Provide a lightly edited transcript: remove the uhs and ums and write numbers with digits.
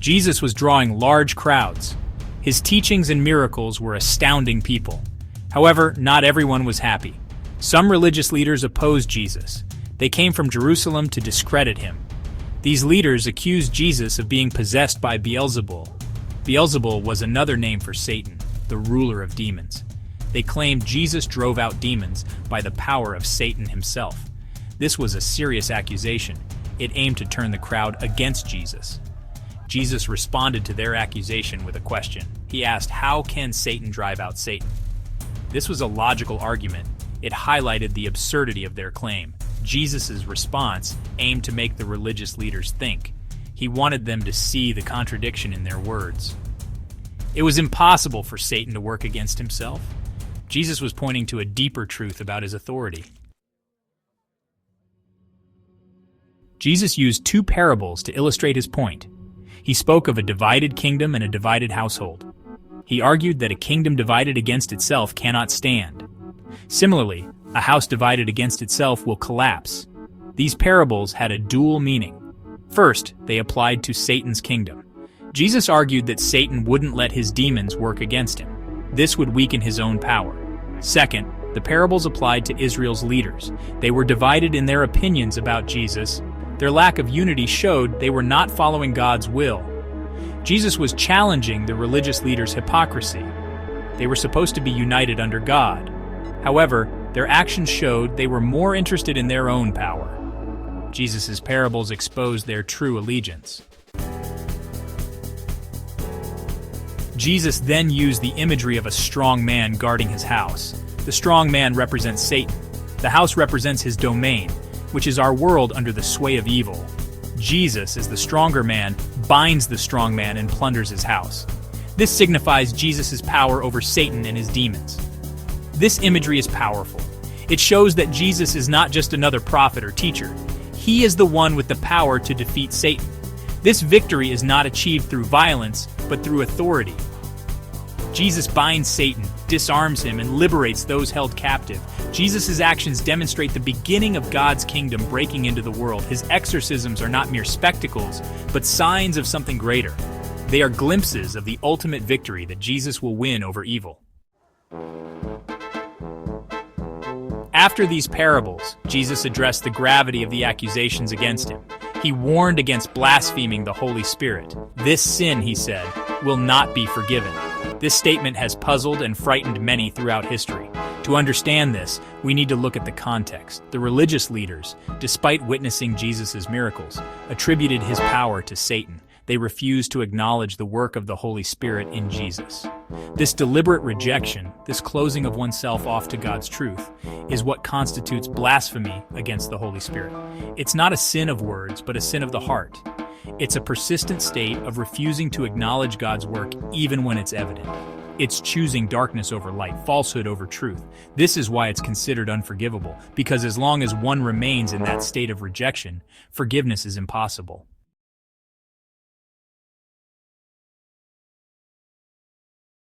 Jesus was drawing large crowds. His teachings and miracles were astounding people. However, not everyone was happy. Some religious leaders opposed Jesus. They came from Jerusalem to discredit him. These leaders accused Jesus of being possessed by Beelzebul. Beelzebul was another name for Satan, the ruler of demons. They claimed Jesus drove out demons by the power of Satan himself. This was a serious accusation. It aimed to turn the crowd against Jesus. Jesus responded to their accusation with a question. He asked, "How can Satan drive out Satan?" This was a logical argument. It highlighted the absurdity of their claim. Jesus' response aimed to make the religious leaders think. He wanted them to see the contradiction in their words. It was impossible for Satan to work against himself. Jesus was pointing to a deeper truth about his authority. Jesus used two parables to illustrate his point. He spoke of a divided kingdom and a divided household. He argued that a kingdom divided against itself cannot stand. Similarly, a house divided against itself will collapse. These parables had a dual meaning. First, they applied to Satan's kingdom. Jesus argued that Satan wouldn't let his demons work against him. This would weaken his own power. Second, the parables applied to Israel's leaders. They were divided in their opinions about Jesus. Their lack of unity showed they were not following God's will. Jesus was challenging the religious leaders' hypocrisy. They were supposed to be united under God. However, their actions showed they were more interested in their own power. Jesus' parables exposed their true allegiance. Jesus then used the imagery of a strong man guarding his house. The strong man represents Satan. The house represents his domain, which is our world under the sway of evil. Jesus, as the stronger man, binds the strong man and plunders his house. This signifies Jesus' power over Satan and his demons. This imagery is powerful. It shows that Jesus is not just another prophet or teacher. He is the one with the power to defeat Satan. This victory is not achieved through violence, but through authority. Jesus binds Satan, disarms him, and liberates those held captive. Jesus' actions demonstrate the beginning of God's kingdom breaking into the world. His exorcisms are not mere spectacles, but signs of something greater. They are glimpses of the ultimate victory that Jesus will win over evil. After these parables, Jesus addressed the gravity of the accusations against him. He warned against blaspheming the Holy Spirit. This sin, he said, will not be forgiven. This statement has puzzled and frightened many throughout history. To understand this, we need to look at the context. The religious leaders, despite witnessing Jesus' miracles, attributed his power to Satan. They refused to acknowledge the work of the Holy Spirit in Jesus. This deliberate rejection, this closing of oneself off to God's truth, is what constitutes blasphemy against the Holy Spirit. It's not a sin of words, but a sin of the heart. It's a persistent state of refusing to acknowledge God's work even when it's evident. It's choosing darkness over light, falsehood over truth. This is why it's considered unforgivable, because as long as one remains in that state of rejection, forgiveness is impossible.